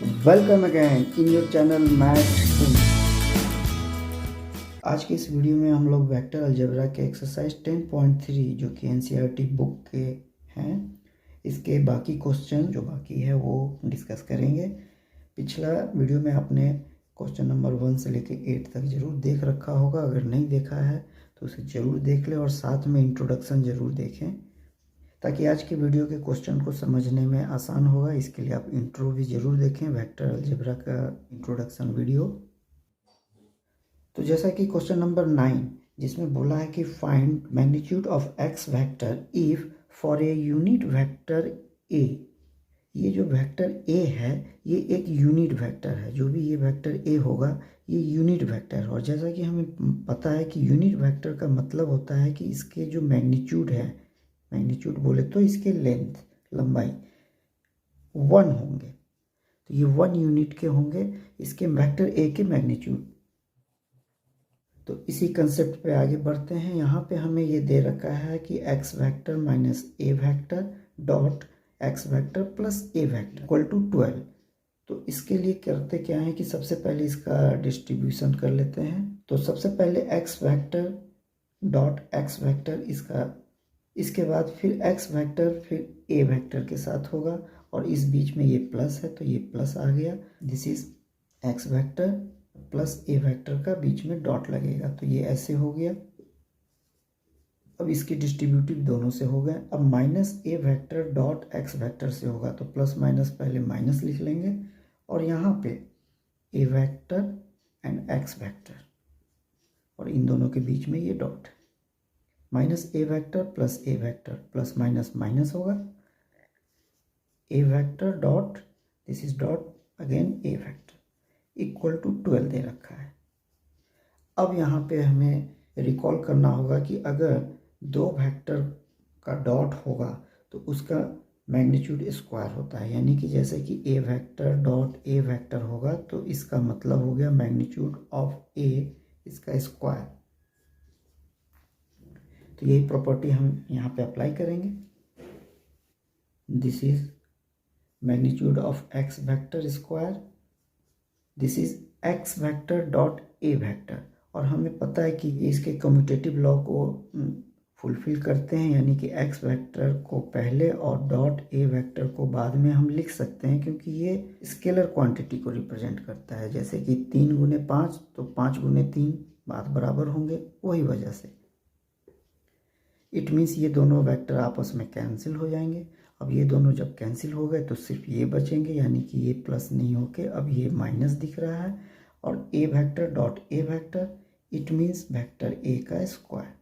Welcome again in your channel math. आज की इस वीडियो में हम लोग वेक्टर अलजेब्रा के एक्सरसाइज 10.3 जो कि एनसीईआरटी बुक के हैं, इसके बाकी क्वेश्चन जो बाकी है वो डिस्कस करेंगे। पिछला वीडियो में आपने क्वेश्चन नंबर 1 से लेके 8 तक ज़रूर देख रखा होगा। अगर नहीं देखा है तो उसे ज़रूर देख लें और साथ में इंट्रोडक्शन ज़रूर देखें ताकि आज की वीडियो के क्वेश्चन को समझने में आसान होगा। इसके लिए आप इंट्रो भी ज़रूर देखें, वेक्टर अलजेब्रा का इंट्रोडक्शन वीडियो। तो जैसा कि क्वेश्चन नंबर 9 जिसमें बोला है कि find magnitude of x vector if for a unit vector A. ये जो वेक्टर ए है ये एक यूनिट वेक्टर है। जो भी ये वेक्टर ए होगा ये यूनिट वेक्टर है। और जैसा कि हमें पता है कि यूनिट वेक्टर का मतलब होता है कि इसके जो मैग्नीट्यूड है, मैग्नीट्यूड बोले तो इसके लेंथ लंबाई 1 होंगे, तो ये 1 यूनिट के होंगे इसके वेक्टर ए के मैग्नीट्यूड। तो इसी कंसेप्ट पे आगे बढ़ते हैं। यहाँ पे हमें ये दे रखा है कि X vector minus A vector dot X vector plus A vector equal to 12। तो इसके लिए करते क्या है कि सबसे पहले इसका डिस्ट्रीब्यूशन कर लेते हैं। तो सबसे पहले x vector dot X vector इसके बाद फिर एक्स वेक्टर फिर ए वेक्टर के साथ होगा और इस बीच में ये प्लस है तो ये प्लस आ गया। This is x vector plus A vector का बीच में डॉट लगेगा तो ये ऐसे हो गया। अब इसके डिस्ट्रीब्यूटिव दोनों से हो गए। अब माइनस ए वेक्टर डॉट एक्स वेक्टर से होगा तो प्लस माइनस पहले माइनस लिख लेंगे और यहाँ पे a vector and x vector और इन दोनों के बीच में ये डॉट है। माइनस ए वेक्टर प्लस ए वेक्टर प्लस माइनस माइनस होगा। A vector dot this is dot again a vector equal to 12 दे रखा है। अब यहाँ पे हमें रिकॉल करना होगा कि अगर दो वेक्टर का डॉट होगा तो उसका मैग्नीट्यूड स्क्वायर होता है। यानी कि जैसे कि a vector dot a vector होगा तो इसका मतलब हो गया मैग्नीट्यूड ऑफ ए इसका स्क्वायर। तो यही प्रॉपर्टी हम यहाँ पे अप्लाई करेंगे। This is magnitude of x vector square, this is x vector dot a vector. और हमें पता है कि इसके कम्यूटेटिव लॉ को फुलफिल करते हैं, यानी कि एक्स वेक्टर को पहले और डॉट ए वेक्टर को बाद में हम लिख सकते हैं क्योंकि ये स्केलर क्वांटिटी को रिप्रेजेंट करता है। जैसे कि 3 गुने 5 तो 5 गुने 3 बात बराबर होंगे, वही वजह से इट मीन्स ये दोनों वेक्टर आपस में कैंसिल हो जाएंगे। अब ये दोनों जब कैंसिल हो गए तो सिर्फ ये बचेंगे, यानी कि ये प्लस नहीं होके अब ये माइनस दिख रहा है। और a vector dot a vector it means vector a का स्क्वायर।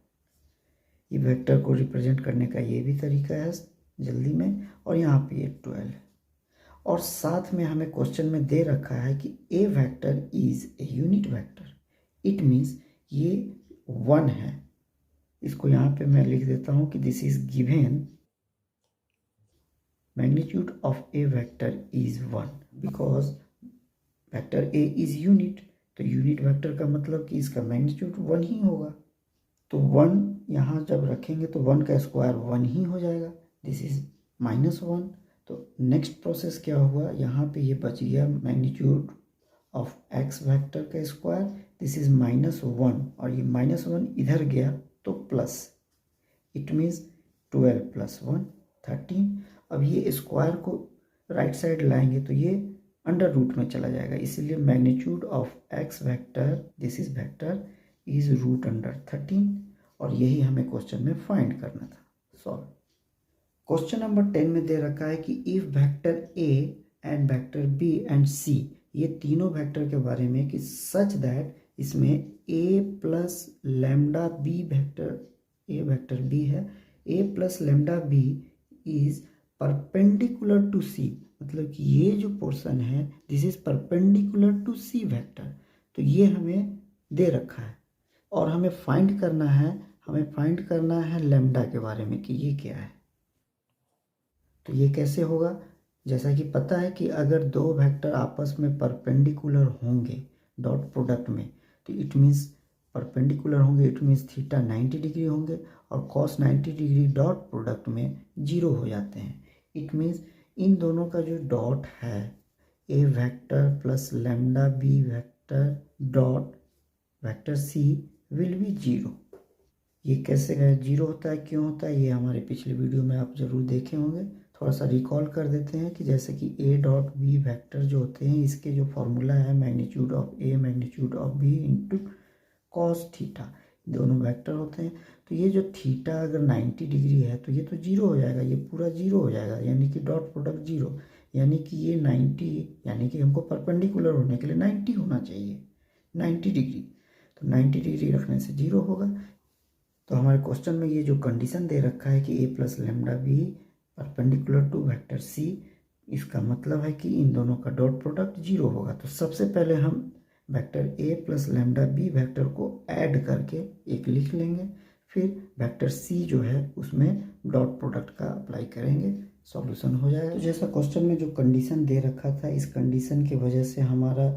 ये वेक्टर को रिप्रेजेंट करने का ये भी तरीका है जल्दी में। और यहाँ पे ये 12 है और साथ में हमें क्वेश्चन में दे रखा है कि a vector is a unit vector. It means ये 1 है। इसको यहाँ पे मैं लिख देता हूँ कि this is given magnitude of A vector is 1 because vector A is unit. तो यूनिट वेक्टर का मतलब कि इसका मैग्नीट्यूड 1 ही होगा। तो 1 यहाँ जब रखेंगे तो 1 का स्क्वायर 1 ही हो जाएगा। This is -1। तो नेक्स्ट प्रोसेस क्या हुआ, यहाँ पे ये बच गया मैग्नीट्यूड ऑफ एक्स वेक्टर का स्क्वायर, दिस इज -1 और ये -1 इधर गया तो प्लस, इट मीन्स 12 + 1 13। अब ये स्क्वायर को राइट साइड लाएंगे तो ये अंडर रूट में चला जाएगा, इसीलिए magnitude of x vector this is vector is √13। और यही हमें क्वेश्चन में फाइंड करना था। सॉल्व। क्वेश्चन नंबर 10 में दे रखा है कि if vector A and vector B and c, ये तीनों वेक्टर के बारे में कि सच दैट इसमें a plus lambda b vector, A vector b है, a plus lambda b is perpendicular to c. मतलब कि ये जो पोर्शन है this is perpendicular to c vector. तो ये हमें दे रखा है और हमें फाइंड करना है लैम्डा के बारे में कि ये क्या है। तो ये कैसे होगा, जैसा कि पता है कि अगर दो वेक्टर आपस में परपेंडिकुलर होंगे डॉट प्रोडक्ट में तो इट मीन्स परपेंडिकुलर होंगे, इट मीन्स थीटा 90 डिग्री होंगे और कॉस 90 डिग्री डॉट प्रोडक्ट में 0 हो जाते हैं। इट मीन्स इन दोनों का जो डॉट है a vector plus lambda b vector dot vector c will be zero. ये कैसे जीरो होता है, क्यों होता है, ये हमारे पिछले वीडियो में आप ज़रूर देखे होंगे। थोड़ा सा रिकॉल कर देते हैं कि जैसे कि ए डॉट बी वेक्टर जो होते हैं, इसके जो फॉर्मूला है magnitude of A magnitude of B into cos theta, दोनों वेक्टर होते हैं। तो ये जो थीटा अगर 90 डिग्री है तो ये तो जीरो हो जाएगा, ये पूरा जीरो हो जाएगा, यानी कि डॉट प्रोडक्ट जीरो, यानी कि ये 90, यानी कि हमको परपेंडिकुलर होने के लिए 90 होना चाहिए, 90 डिग्री। तो 90 डिग्री रखने से जीरो होगा। तो हमारे क्वेश्चन में ये जो कंडीशन दे रखा है कि a plus lambda b perpendicular to vector c, इसका मतलब है कि इन दोनों का डॉट प्रोडक्ट जीरो होगा। तो सबसे पहले हम vector A plus lambda B vector को ऐड करके एक लिख लेंगे, फिर वेक्टर सी जो है उसमें डॉट प्रोडक्ट का अप्लाई करेंगे, सॉल्यूशन हो जाएगा। तो जैसा क्वेश्चन में जो कंडीशन दे रखा था, इस कंडीशन की वजह से हमारा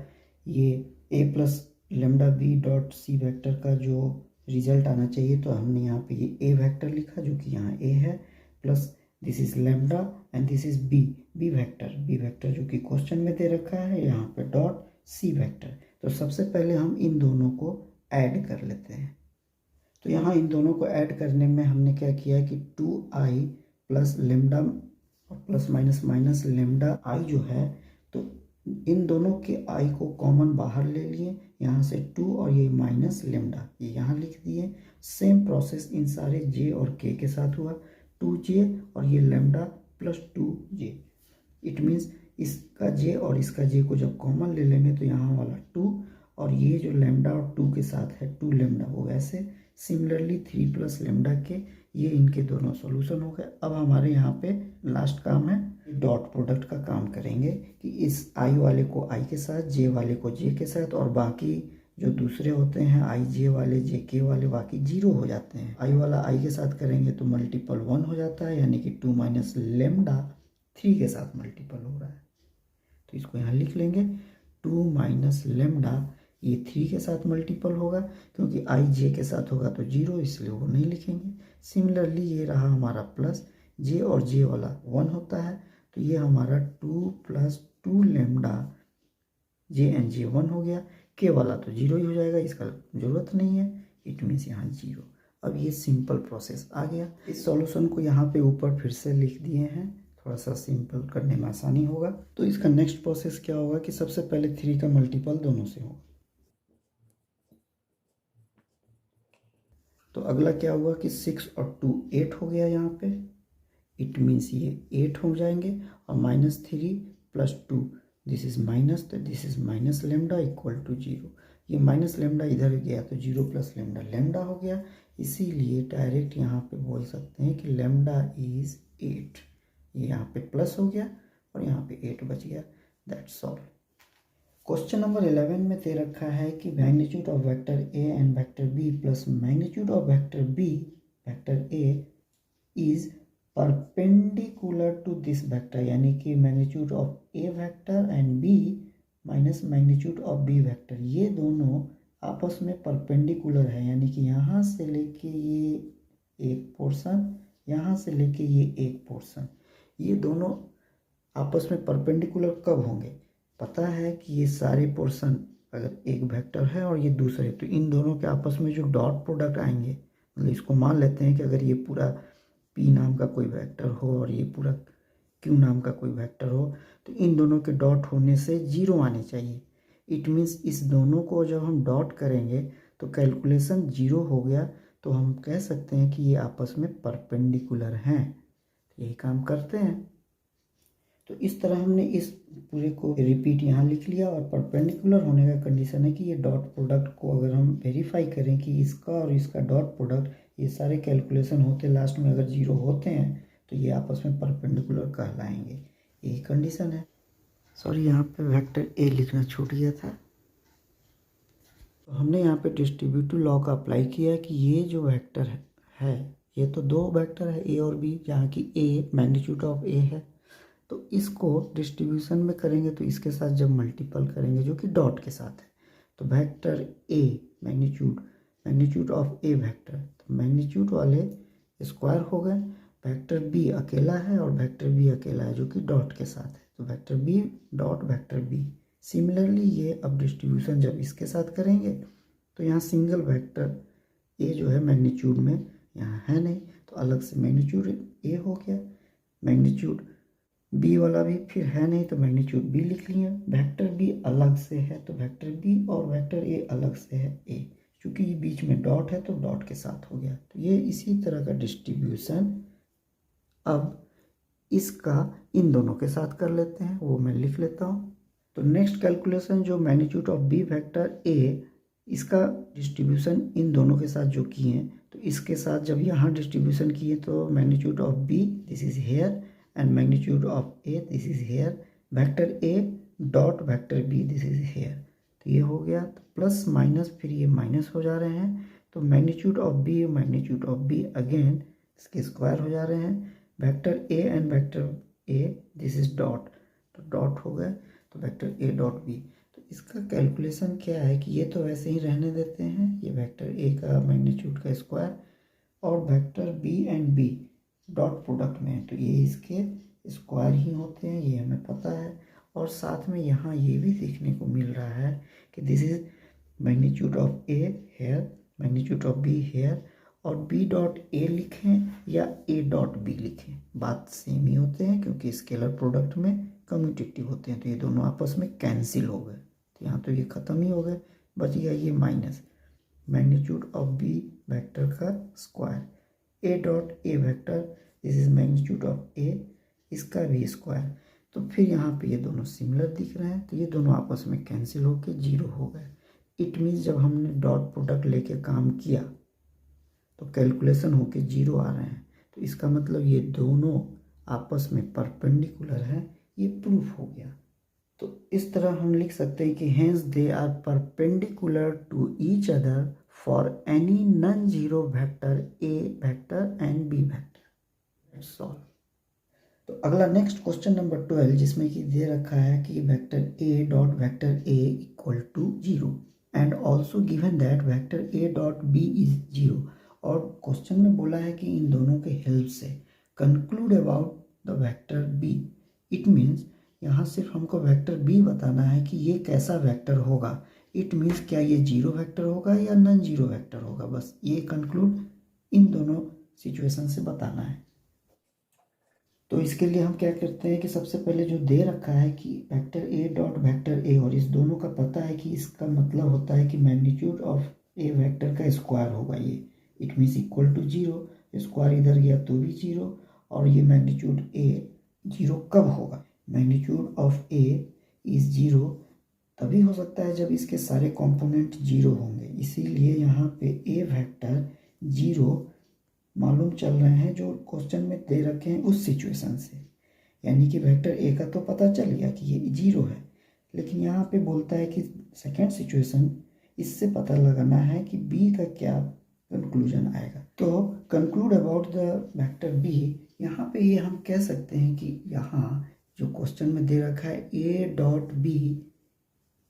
ये a plus lambda b dot c vector का जो रिजल्ट आना चाहिए, तो हमने यहाँ पे ये ए वेक्टर लिखा जो कि यहाँ ए है, plus this is lambda and this is B vector जो कि क्वेश्चन में दे रखा है, यहाँ पे डॉट सी वेक्टर। तो सबसे पहले हम इन दोनों को ऐड कर लेते हैं। तो यहाँ इन दोनों को ऐड करने में हमने क्या किया कि 2i प्लस लेमडा और plus minus minus lambda I जो है, तो इन दोनों के आई को कॉमन बाहर ले लिए, यहाँ से 2 और ये माइनस लेमडा ये यहाँ लिख दिए। सेम प्रोसेस इन सारे जे और के के साथ हुआ, 2j और ये lambda plus 2j। It means इसका जे और इसका जे को जब कॉमन ले लेंगे तो यहाँ वाला 2 और ये जो लेमडा और 2 के साथ है 2 लेमडा, वो वैसे सिमिलरली 3 प्लस लेमडा के, ये इनके दोनों सॉल्यूशन हो गए। अब हमारे यहाँ पे लास्ट काम है डॉट प्रोडक्ट का काम करेंगे कि इस आई वाले को आई के साथ, जे वाले को जे के साथ, और बाकी जो दूसरे होते हैं आई जे वाले जे के वाले बाकी जीरो हो जाते हैं। आई वाला आई के साथ करेंगे तो मल्टीपल 1 हो जाता है, यानी कि 2 माइनस लेमडा 3 के साथ मल्टीपल हो रहा है। तो इसको यहाँ लिख लेंगे 2 माइनस लेमडा, ये 3 के साथ मल्टीपल होगा, क्योंकि आई जे के साथ होगा तो जीरो, इसलिए वो नहीं लिखेंगे। सिमिलरली ये रहा हमारा प्लस जे और जे वाला 1 होता है, तो ये हमारा 2 प्लस 2 लेमडा जे एंड जे 1 हो गया। के वाला तो जीरो ही हो जाएगा, इसका ज़रूरत नहीं है, इट मीन्स यहाँ जीरो। अब ये सिंपल प्रोसेस आ गया। इस सॉल्यूशन को यहाँ पे ऊपर फिर से लिख दिए हैं, थोड़ा सा सिंपल करने में आसानी होगा। तो इसका नेक्स्ट प्रोसेस क्या होगा कि सबसे पहले 3 का मल्टीपल दोनों से होगा। तो अगला क्या हुआ कि 6 और 2 8 हो गया यहाँ पे, इट मीन्स ये 8 हो जाएंगे, और -3 प्लस 2 दिस इज माइनस, तो this is minus lambda equal to zero. ये माइनस लेमडा इधर गया तो जीरो प्लस लेमडा लेमडा हो गया, इसीलिए डायरेक्ट यहाँ पे बोल सकते हैं कि लेमडा इज 8। ये यहाँ पे प्लस हो गया और यहाँ पे 8 बच गया, दैट्स ऑल। क्वेश्चन नंबर 11 में दे रखा है कि magnitude of vector A and vector B plus magnitude of vector B vector A is perpendicular to this vector, यानी कि magnitude of A vector and B minus magnitude of B vector, ये दोनों आपस में परपेंडिकुलर है, यानी कि यहाँ से लेके ये एक पोर्शन, यहाँ से लेके ये एक पोर्शन, ये दोनों आपस में परपेंडिकुलर कब होंगे? पता है कि ये सारे पोर्शन अगर एक वेक्टर है और ये दूसरे, तो इन दोनों के आपस में जो डॉट प्रोडक्ट आएंगे, मतलब इसको मान लेते हैं कि अगर ये पूरा P नाम का कोई वेक्टर हो और ये पूरा Q नाम का कोई वेक्टर हो, तो इन दोनों के डॉट होने से जीरो आने चाहिए। इट मीन्स इस दोनों को जब हम डॉट करेंगे तो कैलकुलेशन जीरो हो गया, तो हम कह सकते हैं कि ये आपस में परपेंडिकुलर हैं। यही काम करते हैं। तो इस तरह हमने इस पूरे को रिपीट यहाँ लिख लिया, और परपेंडिकुलर होने का कंडीशन है कि ये डॉट प्रोडक्ट को अगर हम वेरीफाई करें कि इसका और इसका डॉट प्रोडक्ट, ये सारे कैलकुलेशन होते लास्ट में अगर जीरो होते हैं तो ये आपस में परपेंडिकुलर कहलाएंगे, यही कंडीशन है। सॉरी, यहाँ पे वेक्टर ए लिखना छूट गया था। तो हमने यहाँ पे डिस्ट्रीब्यूटिव लॉ का अप्लाई किया कि ये जो वेक्टर है ये तो दो वेक्टर है ए और बी, जहाँ की ए मैग्नीट्यूड ऑफ ए है, तो इसको डिस्ट्रीब्यूशन में करेंगे तो इसके साथ जब मल्टीपल करेंगे जो कि डॉट के साथ है, तो vector A magnitude of A vector, तो मैग्नीट्यूड वाले स्क्वायर हो गए, वेक्टर बी अकेला है और वेक्टर बी अकेला है जो कि डॉट के साथ है, तो vector B dot vector B. Similarly ये अब डिस्ट्रीब्यूशन जब इसके साथ करेंगे तो यहाँ सिंगल वेक्टर ए जो है मैग्नीट्यूड में यहाँ है नहीं, तो अलग से मैग्नीट्यूड ए हो गया, मैग्नीट्यूड बी वाला भी फिर है नहीं तो मैग्नीट्यूड बी लिख लिया। वेक्टर बी अलग से है तो वेक्टर बी और वेक्टर ए अलग से है ए, क्योंकि ये बीच में डॉट है तो डॉट के साथ हो गया। तो ये इसी तरह का डिस्ट्रीब्यूशन अब इसका इन दोनों के साथ कर लेते हैं, वो मैं लिख लेता हूँ। तो नेक्स्ट कैलकुलेशन जो magnitude of B vector A, इसका डिस्ट्रीब्यूशन इन दोनों के साथ जो किए हैं, तो इसके साथ जब यहाँ डिस्ट्रीब्यूशन किए तो magnitude of B this is here and magnitude of A this is here, vector A dot vector B this is here. तो ये हो गया, तो प्लस माइनस फिर ये माइनस हो जा रहे हैं, तो magnitude of B magnitude of B again इसके स्क्वायर हो जा रहे हैं, vector A and vector A this is dot, तो डॉट हो गए, तो वेक्टर ए डॉट बी। तो इसका कैलकुलेशन क्या है कि ये तो वैसे ही रहने देते हैं, ये वेक्टर ए का मैग्नीट्यूड का स्क्वायर और vector B and B dot product में है तो ये इसके स्क्वायर ही होते हैं, ये हमें पता है। और साथ में यहाँ ये भी देखने को मिल रहा है कि this is magnitude of A here, magnitude of B here, और बी डॉट ए लिखें या ए डॉट बी लिखें बात सेम ही होते हैं, क्योंकि स्केलर प्रोडक्ट में कम्यूटेटिव होते हैं, तो ये दोनों आपस में कैंसिल हो गए। तो यहाँ तो ये ख़त्म ही हो गए, बच गया ये minus magnitude of B vector का square, a dot a vector this is magnitude of a, इसका भी स्क्वायर। तो फिर यहाँ पे ये दोनों सिमिलर दिख रहे हैं, तो ये दोनों आपस में कैंसिल होके जीरो हो गए। इट मीन्स जब हमने डॉट प्रोडक्ट लेके काम किया तो कैलकुलेशन होके जीरो आ रहे हैं, तो इसका मतलब ये दोनों आपस में परपेंडिकुलर हैं, ये प्रूफ हो गया। तो इस तरह हम लिख सकते हैं कि hence they are perpendicular to each other for any non zero vector A vector and B vector. That's all. तो अगला नेक्स्ट क्वेश्चन नंबर 12 जिसमें कि दे रखा है कि vector A dot vector A equal to zero and also given that vector A dot B is zero. और question में बोला है कि इन दोनों के हेल्प से conclude about the vector B. It means यहाँ सिर्फ हमको वेक्टर बी बताना है कि ये कैसा वेक्टर होगा। इट मीन्स क्या ये जीरो वेक्टर होगा या नॉन जीरो वेक्टर होगा, बस ये कंक्लूड इन दोनों सिचुएशन से बताना है। तो इसके लिए हम क्या करते हैं कि सबसे पहले जो दे रखा है कि वेक्टर ए डॉट वेक्टर ए, और इस दोनों का पता है कि इसका मतलब होता है कि मैग्नीट्यूड ऑफ ए वेक्टर का स्क्वायर होगा ये, it means equal to zero, square इधर गया तो भी जीरो, और ये मैग्नीट्यूड ए जीरो कब होगा, magnitude of A is zero तभी हो सकता है जब इसके सारे कंपोनेंट जीरो होंगे। इसीलिए यहाँ पे ए वेक्टर जीरो मालूम चल रहे हैं जो क्वेश्चन में दे रखे हैं उस सिचुएशन से, यानी कि वेक्टर ए का तो पता चल गया कि ये जीरो है, लेकिन यहाँ पे बोलता है कि सेकेंड सिचुएशन इससे पता लगाना है कि बी का क्या कंक्लूजन आएगा। तो conclude about the vector B, यहाँ पे ये हम कह सकते हैं कि यहाँ जो क्वेश्चन में दे रखा है ए डॉट बी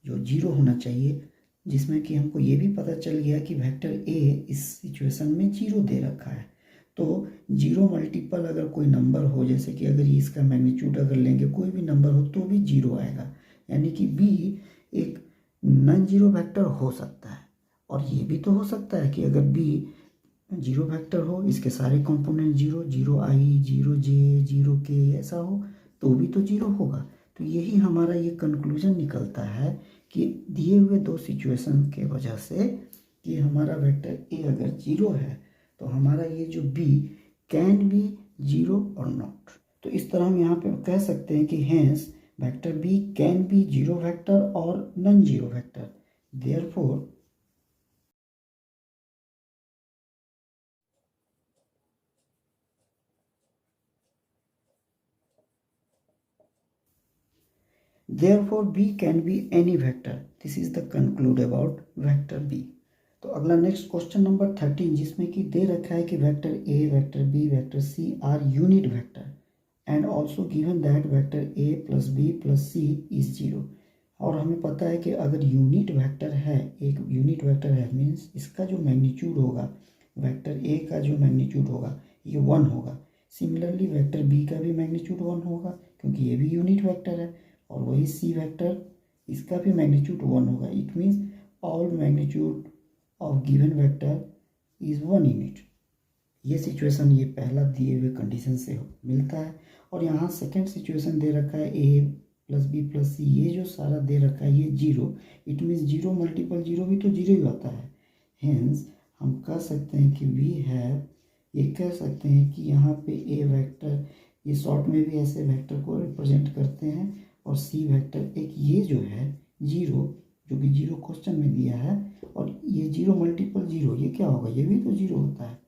जो जीरो होना चाहिए, जिसमें कि हमको ये भी पता चल गया कि वेक्टर ए इस सिचुएशन में जीरो दे रखा है। तो जीरो मल्टीपल अगर कोई नंबर हो, जैसे कि अगर इसका मैग्नीट्यूड अगर लेंगे कोई भी नंबर हो तो भी जीरो आएगा, यानी कि बी एक नॉन जीरो वेक्टर हो सकता है। और ये भी तो हो सकता है कि अगर बी जीरो वेक्टर हो, इसके सारे कंपोनेंट जीरो, जीरो आई, जीरो जे, जीरो के ऐसा हो तो भी तो जीरो होगा। तो यही हमारा ये कंक्लूजन निकलता है कि दिए हुए दो सिचुएशन के वजह से कि हमारा वेक्टर ए अगर जीरो है तो हमारा ये जो बी कैन बी जीरो और नॉट। तो इस तरह हम यहाँ पे कह सकते हैं कि hence vector b can be zero vector और non zero vector, therefore therefore b can be any vector. This is the conclude about vector b. तो अगला नेक्स्ट क्वेश्चन नंबर 13 जिसमें कि दे रखा है कि vector A vector B vector C are unit vector and also given that vector A plus B plus C is zero. और हमें पता है कि अगर यूनिट वेक्टर है, एक यूनिट वेक्टर है, मीन्स इसका जो मैग्नीट्यूड होगा, वेक्टर ए का जो मैग्नीट्यूड होगा ये 1 होगा। सिमिलरली वेक्टर बी का भी मैग्नीट्यूड 1 होगा, क्योंकि ये भी यूनिट वेक्टर है। और वही सी वेक्टर, इसका भी मैग्नीट्यूड 1 होगा। It means all magnitude of given vector is 1 unit. ये सिचुएशन ये पहला दिए हुए कंडीशन से मिलता है। और यहाँ सेकेंड सिचुएशन दे रखा है ए प्लस बी प्लस सी, ये जो सारा दे रखा है ये zero. It means zero multiple zero भी तो जीरो ही आता है। हेंस हम कह सकते हैं कि वी हैव, ये कह सकते हैं कि यहाँ पे ए वेक्टर, ये शॉर्ट में भी ऐसे वेक्टर को रिप्रेजेंट करते हैं। और सी वेक्टर एक ये जो है जीरो, जो कि जीरो क्वेश्चन में दिया है, और ये जीरो मल्टीपल जीरो, ये क्या होगा, ये भी तो जीरो होता है,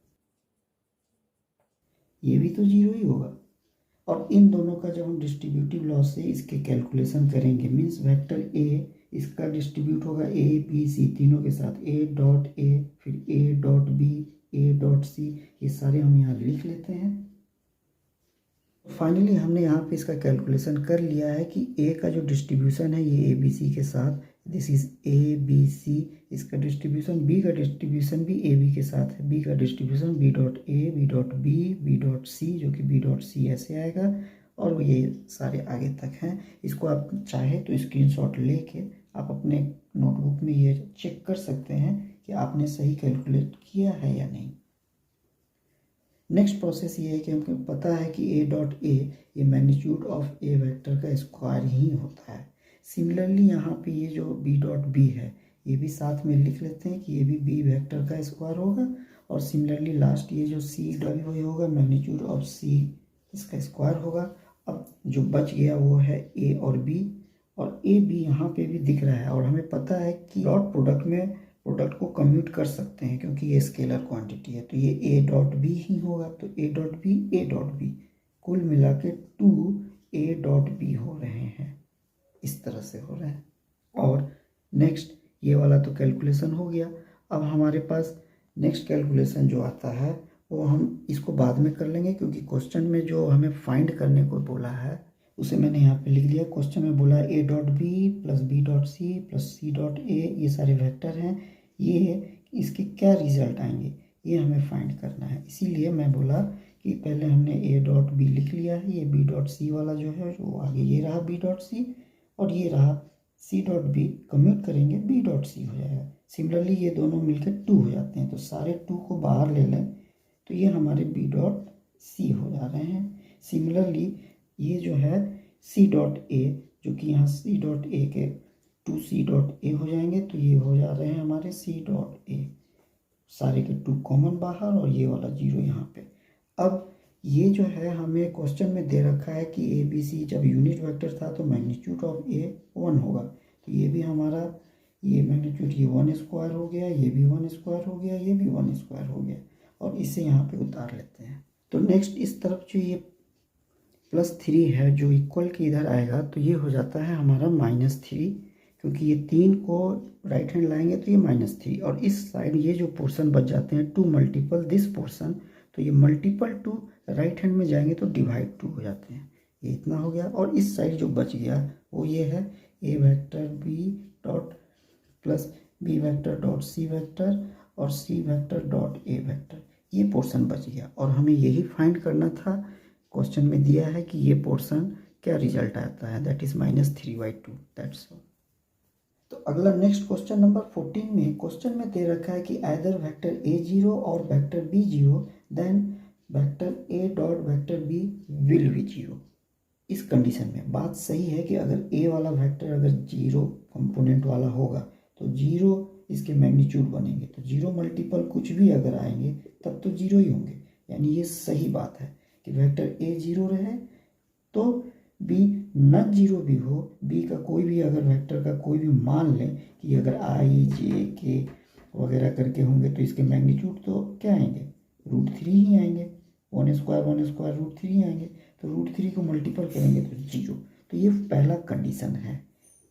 ये भी तो जीरो ही होगा। और इन दोनों का जब हम डिस्ट्रीब्यूटिव लॉस से इसके कैलकुलेशन करेंगे, मीन्स वेक्टर ए, इसका डिस्ट्रीब्यूट होगा ए बी सी तीनों के साथ, ए डॉट ए, फिर A dot B, A dot C, ये सारे हम यहाँ लिख लेते हैं। फाइनली हमने यहाँ पे इसका कैलकुलेशन कर लिया है कि ए का जो डिस्ट्रीब्यूशन है ये ए बी सी के साथ, this is A B C, इसका डिस्ट्रीब्यूशन, बी का डिस्ट्रीब्यूशन भी ए बी के साथ है, बी का distribution B dot A, B dot B, B dot C, जो कि बी डॉट सी ऐसे आएगा। और ये सारे आगे तक हैं। इसको आप चाहे तो स्क्रीनशॉट लेके आप अपने नोटबुक में ये चेक कर सकते हैं कि आपने सही कैलकुलेट किया है या नहीं। नेक्स्ट प्रोसेस ये है कि हमको पता है कि ए डॉट ए, ये मैग्नीट्यूड ऑफ ए वेक्टर का स्क्वायर ही होता है। सिमिलरली यहाँ पे ये जो बी डॉट बी है, ये भी साथ में लिख लेते हैं कि ये भी बी वेक्टर का स्क्वायर होगा। और सिमिलरली लास्ट ये जो सी डॉट वही होगा, मैग्नीट्यूड ऑफ सी इसका स्क्वायर होगा। अब जो बच गया वो है ए और बी, और ए बी यहाँ पे भी दिख रहा है। और हमें पता है कि डॉट प्रोडक्ट में प्रोडक्ट को कम्यूट कर सकते हैं क्योंकि ये स्केलर क्वांटिटी है, तो ये ए डॉट बी ही होगा। तो A dot B, A dot B, कुल मिला के 2 ए डॉट बी हो रहे हैं, इस तरह से हो रहे हैं। और नेक्स्ट ये वाला तो कैलकुलेशन हो गया। अब हमारे पास नेक्स्ट कैलकुलेशन जो आता है वो हम इसको बाद में कर लेंगे, क्योंकि क्वेश्चन में जो हमें फाइंड करने को बोला है उसे मैंने यहाँ पे लिख दिया। क्वेश्चन में बोला A dot B plus B dot C plus C dot A, ये सारे वेक्टर हैं, ये इसके क्या रिजल्ट आएंगे ये हमें फाइंड करना है। इसीलिए मैं बोला कि पहले हमने ए डॉट बी लिख लिया है, ये बी डॉट सी वाला जो है वो आगे ये रहा बी डॉट सी, और ये रहा सी डॉट बी, कम्यूट करेंगे बी डॉट सी हो जाएगा। सिमिलरली ये दोनों मिलकर 2 हो जाते हैं, तो सारे 2 को बाहर ले लें तो ये हमारे बी डॉट सी हो जा रहे हैं। सिमिलरली ये जो है सी डॉट ए, जो कि यहाँ सी डॉट ए के 2 सी डॉट ए हो जाएंगे, तो ये हो जा रहे हैं हमारे सी डॉट ए, सारे के 2 कॉमन बाहर और ये वाला 0 यहाँ पे। अब ये जो है हमें क्वेश्चन में दे रखा है कि ए बी सी जब यूनिट वेक्टर था तो मैग्नीट्यूड ऑफ ए 1 होगा, तो ये भी हमारा ये मैग्नीट्यूड ये 1 स्क्वायर हो गया, ये भी 1 स्क्वायर हो गया, ये भी 1 स्क्वायर हो गया, और इसे यहाँ पे उतार लेते हैं। तो नेक्स्ट इस तरफ जो ये +3 है जो इक्वल के इधर आएगा, तो ये हो जाता है हमारा -3, क्योंकि ये 3 को राइट हैंड लाएंगे तो ये -3, और इस साइड ये जो पोर्शन बच जाते हैं 2 मल्टीपल दिस पोर्शन, तो ये मल्टीपल 2 राइट हैंड में जाएंगे तो डिवाइड 2 हो जाते हैं, ये इतना हो गया। और इस साइड जो बच गया वो ये है a vector B dot plus b vector dot c vector और c vector dot a vector, ये पोर्शन बच गया। और हमें यही फाइंड करना था, क्वेश्चन में दिया है कि ये पोर्शन क्या रिजल्ट आता है, दैट इज -3/2, दैट्स ऑल। तो अगला नेक्स्ट क्वेश्चन नंबर 14 में क्वेश्चन में दे रखा है कि आइदर वेक्टर a0 और vector b0 then vector a dot vector b will be 0। इस कंडीशन में बात सही है कि अगर a वाला वेक्टर अगर 0 कंपोनेंट वाला होगा तो 0 इसके मैग्नीट्यूड बनेंगे, तो 0 मल्टीपल कुछ भी अगर आएंगे तब तो 0 ही होंगे, यानी ये सही बात है कि वेक्टर a 0 रहे तो b न 0 भी हो, b का कोई भी अगर वेक्टर का कोई भी मान लें कि अगर i j k वगैरह करके होंगे तो इसके मैग्नीट्यूड तो क्या आएंगे, √3 ही आएंगे, 1 स्क्वायर √3 आएंगे, तो √3 को मल्टीपल करेंगे तो 0। तो ये पहला कंडीशन है।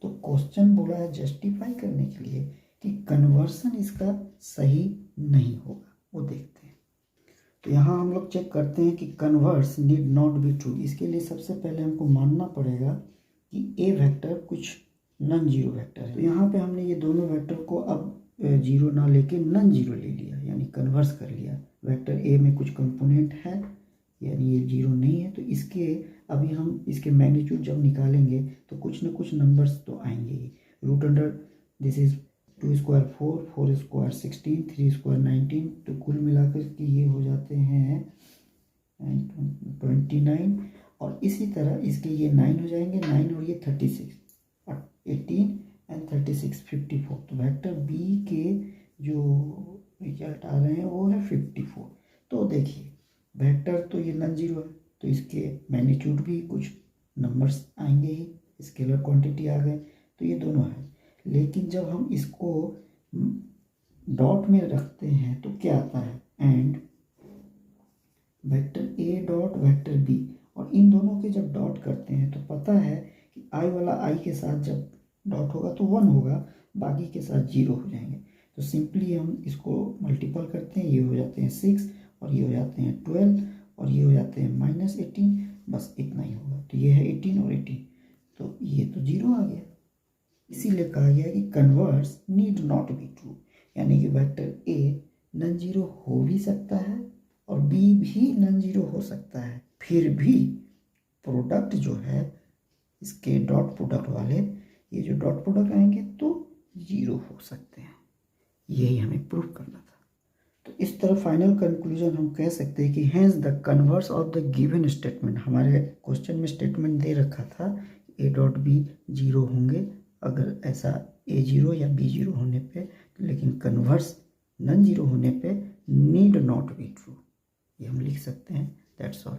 तो क्वेश्चन बोला है जस्टिफाई करने के लिए कि कन्वर्सन इसका सही नहीं होगा, वो देखते हैं। तो यहाँ हम लोग चेक करते हैं कि converse need not be true. इसके लिए सबसे पहले हमको मानना पड़ेगा कि ए वेक्टर कुछ नॉन जीरो वेक्टर है। तो यहाँ पे हमने ये दोनों वेक्टर को अब 0 ना लेके नॉन जीरो ले लिया, यानी कन्वर्स कर लिया। वेक्टर ए में कुछ कंपोनेंट है, यानी ये 0 नहीं है, तो इसके अभी हम इसके मैग्नीट्यूड जब निकालेंगे तो कुछ ना कुछ नंबर्स तो आएंगे ही। Root under this is 2 square 4, 4 square 16, 3 square 19, तो कुल मिलाकर के ये हो जाते हैं 29, और इसी तरह इसके ये 9 हो जाएंगे, 9 और ये 36, और 18 एंड 36 54। तो वेक्टर बी के जो रिजल्ट आ रहे हैं वो है 54। तो देखिए वेक्टर तो ये नॉन जीरो है, तो इसके मैग्नीट्यूड भी कुछ नंबर्स आएंगे ही, स्केलर क्वांटिटी आ गए, तो ये दोनों है। लेकिन जब हम इसको डॉट में रखते हैं तो क्या आता है, and vector A dot vector B, और इन दोनों के जब डॉट करते हैं तो पता है कि आई वाला आई के साथ जब डॉट होगा तो 1 होगा, बाकी के साथ 0 हो जाएंगे। तो सिंपली हम इसको मल्टीपल करते हैं, ये हो जाते हैं 6 और ये हो जाते हैं 12 और ये हो जाते हैं -18, बस इतना ही होगा। तो ये है 18 और 18, तो ये तो 0 आ गया। इसीलिए कहा गया कि converse need not be true, यानी कि वेक्टर ए नॉन जीरो हो भी सकता है और बी भी नॉन जीरो हो सकता है, फिर भी प्रोडक्ट जो है इसके डॉट प्रोडक्ट वाले, ये जो डॉट प्रोडक्ट आएंगे तो 0 हो सकते हैं। यही हमें प्रूव करना था। तो इस तरह फाइनल कंक्लूजन हम कह सकते हैं कि hence the converse of the given statement, हमारे क्वेश्चन में स्टेटमेंट दे रखा था ए डॉट बी 0 होंगे अगर ऐसा A0 या B0 होने पे, लेकिन कन्वर्स नॉन जीरो होने पे नीड नॉट बी ट्रू, ये हम लिख सकते हैं। That's all.